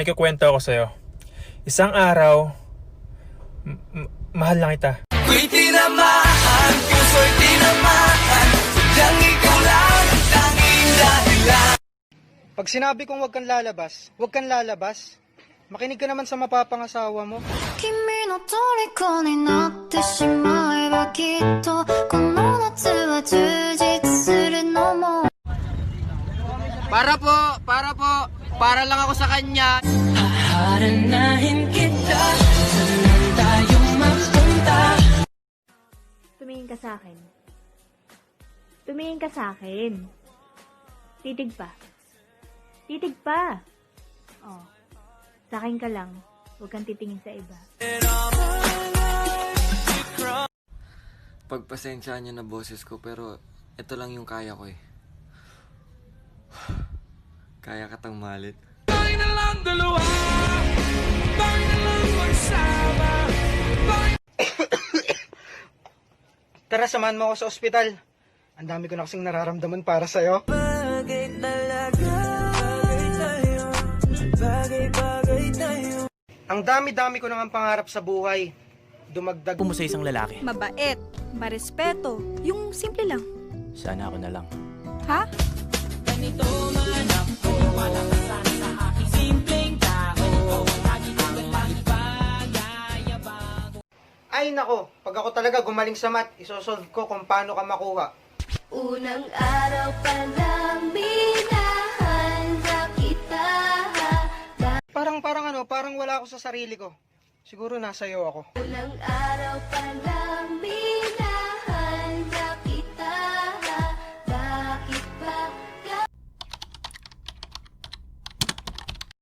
May kukwento ako sa'yo. Isang araw, mahal lang kita. Ako'y tinamaan, puso'y tinamaan, sadyang ikaw lang ang tanging dahilan. Pag sinabi kong huwag kang lalabas, huwag kang lalabas. Makinig ka naman sa mapapangasawa mo. 君の虜になってしまえばきっとこの夏は充実するのも Para lang ako sa kanya. Haharanahin kita, saan tayo mapunta? Tumingin ka sa akin. Tumingin ka sa akin. Titig pa. Titig pa. Oh. Sa akin ka lang. Huwag kang titingin sa iba. Pagpasensyaan niyo na boses ko, pero ito lang yung kaya ko eh. Kaya katang malit. Tara, samahan mo ako sa ospital. Ang dami ko na kasing nararamdaman para sa'yo. Ang dami-dami ko nang pangarap sa buhay. Dumagdag mo sa isang lalaki. Mabait, marespeto, yung simple lang. Sana ako na lang. Ha? Ay nako, pag ako talaga gumaling sa math, isosolve ko kung paano ka makuha. Unang araw pa lang minahanda kita. Parang wala ako sa sarili ko. Siguro nasa iyo ako. Unang araw pa lang minahanda